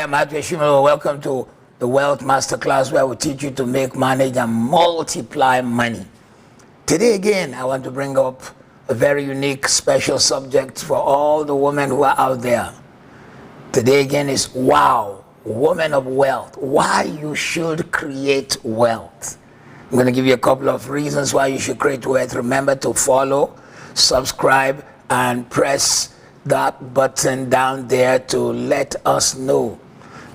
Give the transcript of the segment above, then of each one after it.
am Ashimolowo. Welcome to the Wealth Masterclass, where we teach you to make, manage, and multiply money. Today again, I want to bring up a very unique, special subject for all the women who are out there. Today again is wow, women of wealth. Why you should create wealth. I'm going to give you a couple of reasons why you should create wealth. Remember to follow, subscribe, and press that button down there to let us know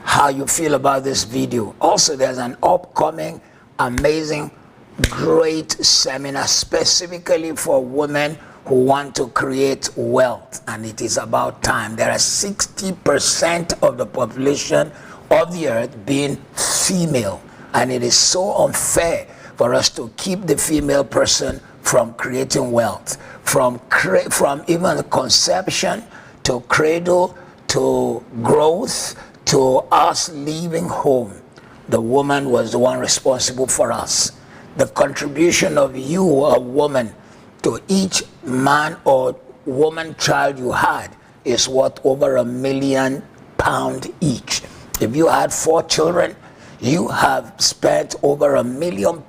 how you feel about this video. Also, there's an upcoming amazing great seminar specifically for women who want to create wealth, and it is about time. There are 60% of the population of the earth being female, and it is so unfair for us to keep the female person from creating wealth, from even conception to cradle to growth to us leaving home. The woman was the one responsible for us. The contribution of you, a woman, to each man or woman child you had is worth over £1 million each. If you had 4 children, you have spent over £1 million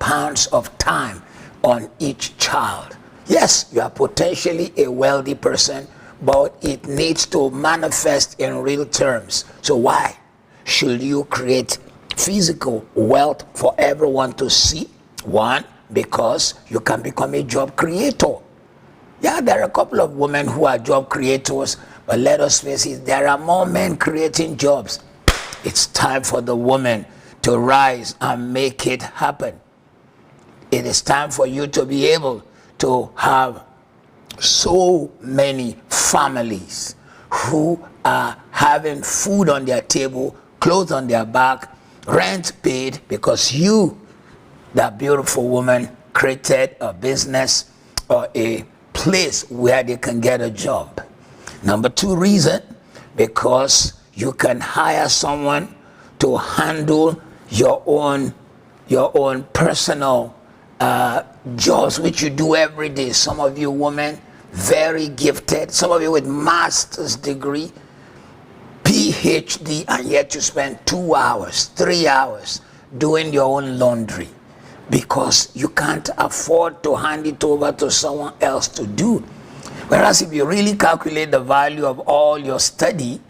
of time on each child. Yes, you are potentially a wealthy person, but it needs to manifest in real terms. So why should you create physical wealth for everyone to see? One, because you can become a job creator. Yeah, there are a couple of women who are job creators, but let us face it, there are more men creating jobs. It's time for the woman to rise and make it happen. It is time for you to be able to have so many families who are having food on their table, clothes on their back, rent paid, because you, that beautiful woman, created a business or a place where they can get a job. Number 2 reason, because you can hire someone to handle your own personal jobs, which you do every day. Some of you women, very gifted, some of you with master's degree, PhD, and yet you spend 2 hours, 3 hours doing your own laundry because you can't afford to hand it over to someone else to do. Whereas if you really calculate the value of all your study,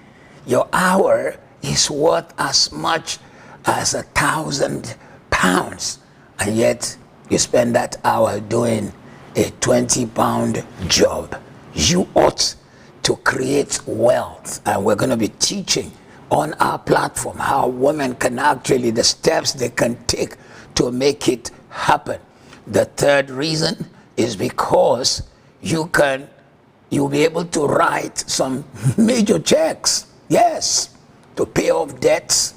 your hour is worth as much as £1,000, and yet you spend that hour doing a £20 job. You ought to create wealth, and we're going to be teaching on our platform how women can actually, the steps they can take to make it happen. The 3rd reason is because you'll be able to write some major checks. Yes, to pay off debts,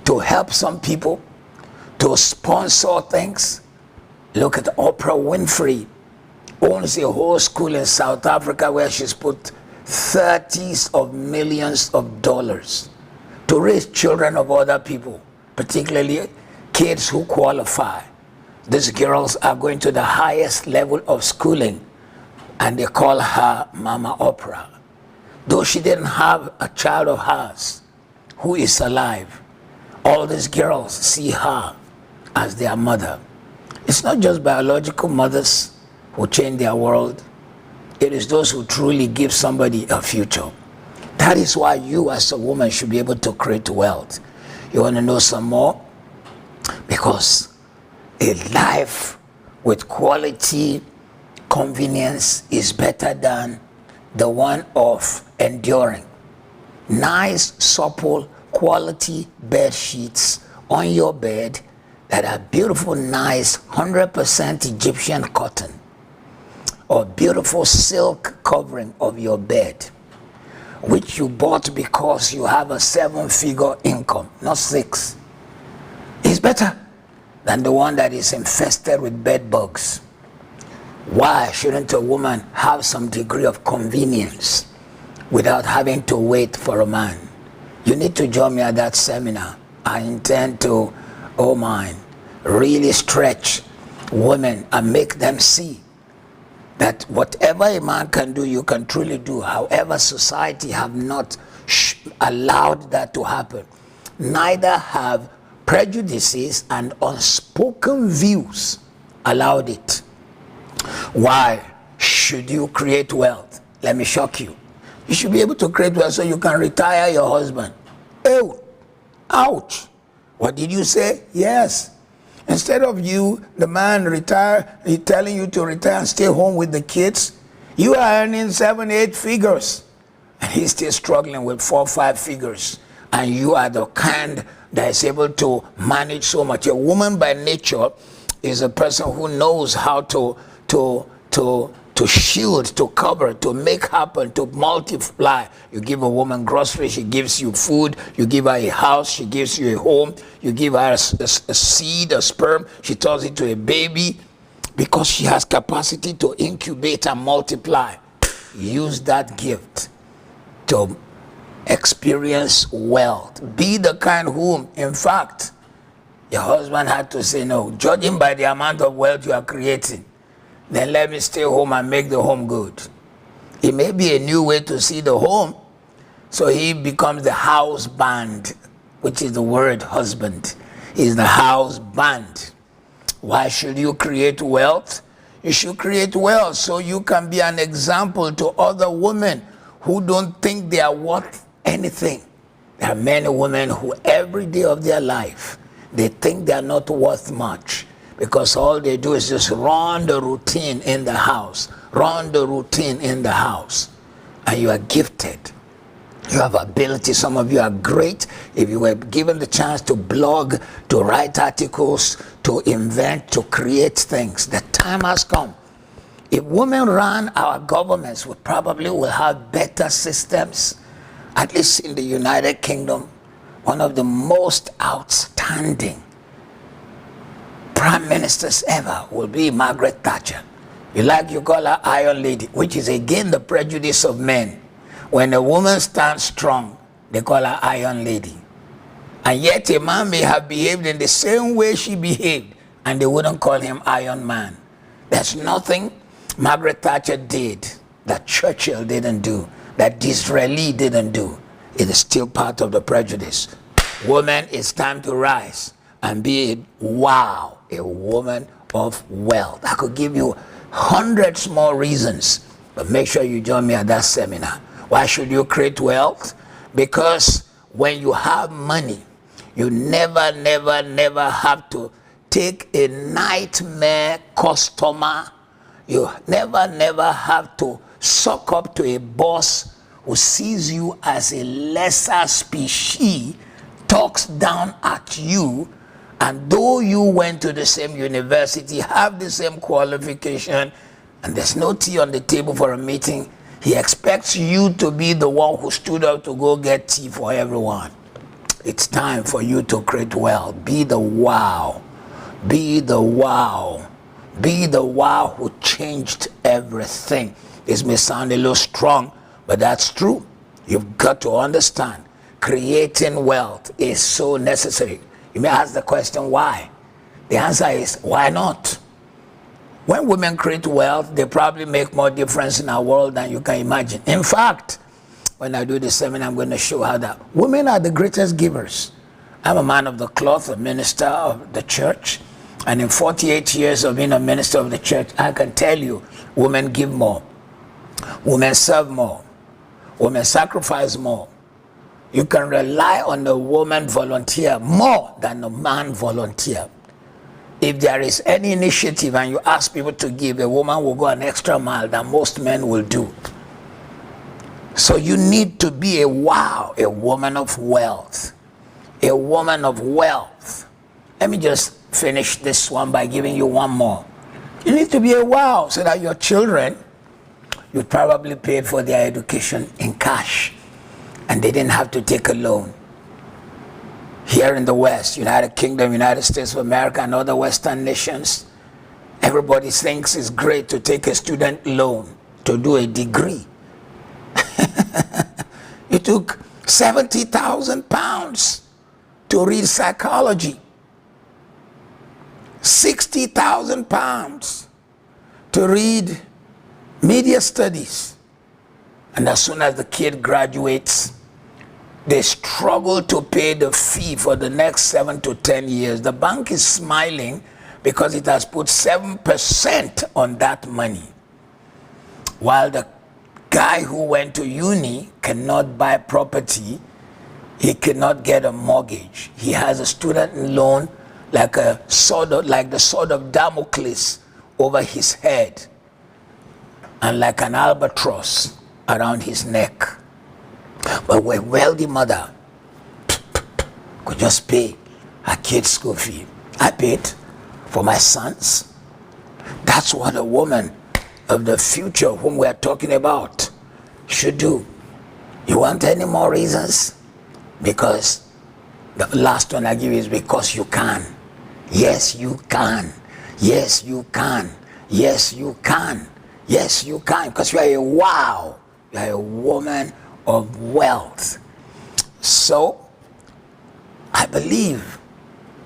to help some people, to sponsor things. Look at Oprah Winfrey, owns a whole school in South Africa where she's put 30s of millions of dollars to raise children of other people, particularly kids who qualify. These girls are going to the highest level of schooling, and they call her Mama Oprah. Though she didn't have a child of hers who is alive, all these girls see her as their mother. It's not just biological mothers who change their world. It is those who truly give somebody a future. That is why you as a woman should be able to create wealth. You want to know some more? Because a life with quality, convenience is better than the one of enduring. Nice, supple, quality bed sheets on your bed that are beautiful, nice, 100% Egyptian cotton, or beautiful silk covering of your bed, which you bought because you have a 7-figure income, not 6, is better than the one that is infested with bed bugs. Why shouldn't a woman have some degree of convenience without having to wait for a man? You need to join me at that seminar. I intend to, really stretch women and make them see that whatever a man can do, you can truly do. However, society have not allowed that to happen. neither have prejudices and unspoken views allowed it. Why should you create wealth? Let me shock you. You should be able to create wealth so you can retire your husband. Oh, ouch. What did you say? Yes. Instead of you, the man retire, he telling you to retire and stay home with the kids, you are earning 7, 8 figures. And he's still struggling with 4, 5 figures. And you are the kind that is able to manage so much. A woman by nature is a person who knows how to shield, to cover, to make happen, to multiply. You give a woman groceries, she gives you food. You give her a house, she gives you a home. You give her a seed, a sperm, she turns it to a baby, because she has capacity to incubate and multiply. Use that gift to experience wealth. Be the kind whom, in fact, your husband had to say, no, judging by the amount of wealth you are creating, then let me stay home and make the home good. It may be a new way to see the home, so he becomes the house band, which is the word husband. He's the house band. Why should you create wealth? You should create wealth so you can be an example to other women who don't think they are worth anything. There are many women who every day of their life, they think they are not worth much, because all they do is just run the routine in the house, run the routine in the house. And you are gifted. You have ability. Some of you are great. If you were given the chance to blog, to write articles, to invent, to create things, the time has come. If women ran our governments, we probably will have better systems. At least in the United Kingdom, one of the most outstanding prime ministers ever will be Margaret Thatcher. You call her Iron Lady, which is again the prejudice of men. When a woman stands strong, they call her Iron Lady. And yet a man may have behaved in the same way she behaved, and they wouldn't call him Iron Man. There's nothing Margaret Thatcher did that Churchill didn't do, that Disraeli didn't do. It is still part of the prejudice. Woman, it's time to rise and be a woman of wealth. I could give you hundreds more reasons, but make sure you join me at that seminar. Why should you create wealth? Because when you have money, you never have to take a nightmare customer. You never have to suck up to a boss who sees you as a lesser species, talks down at you, and though you went to the same university, have the same qualification, and there's no tea on the table for a meeting, he expects you to be the one who stood up to go get tea for everyone. It's time for you to create wealth. Be the wow. Be the wow. Be the wow who changed everything. This may sound a little strong, but that's true. You've got to understand, creating wealth is so necessary. You may ask the question, why? The answer is, why not? When women create wealth, they probably make more difference in our world than you can imagine. In fact, when I do the seminar, I'm going to show how that women are the greatest givers. I'm a man of the cloth, a minister of the church. And in 48 years of being a minister of the church, I can tell you, women give more. Women serve more. Women sacrifice more. You can rely on a woman volunteer more than a man volunteer. If there is any initiative and you ask people to give, a woman will go an extra mile than most men will do. So you need to be a woman of wealth. A woman of wealth. Let me just finish this one by giving you one more. You need to be a wow so that your children, you probably paid for their education in cash and they didn't have to take a loan. Here in the West, United Kingdom, United States of America, and other Western nations, everybody thinks it's great to take a student loan to do a degree. It took £70,000 to read psychology, £60,000 to read media studies. And as soon as the kid graduates, They struggle to pay the fee for the next 7 to 10 years. The bank is smiling because it has put 7% on that money, while the guy who went to uni cannot buy property. He cannot get a mortgage. He has a student loan like the sword of Damocles over his head, and like an albatross around his neck. But a wealthy mother could just pay her kid's school fee. I paid for my sons. That's what a woman of the future whom we are talking about should do. You want any more reasons? Because the last one I give you is because you can. Yes, you can. Yes, you can. Yes, you can. Yes, you can. Because you are a wow. You are a woman of wealth. So, I believe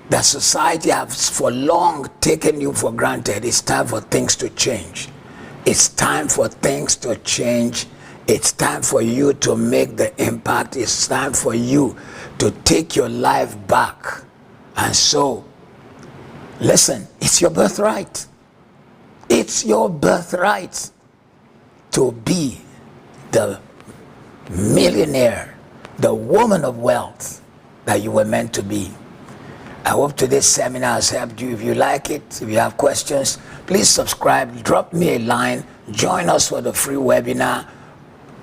that society has for long taken you for granted. It's time for things to change. It's time for things to change. It's time for you to make the impact. It's time for you to take your life back. And so, listen, it's your birthright. It's your birthright to be the millionaire, the woman of wealth that you were meant to be. I hope today's seminar has helped you. If you like it, if you have questions, please subscribe, drop me a line, join us for the free webinar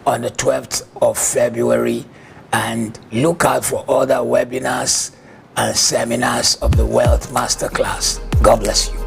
on the 12th of February, and look out for other webinars and seminars of the Wealth Masterclass. God bless you.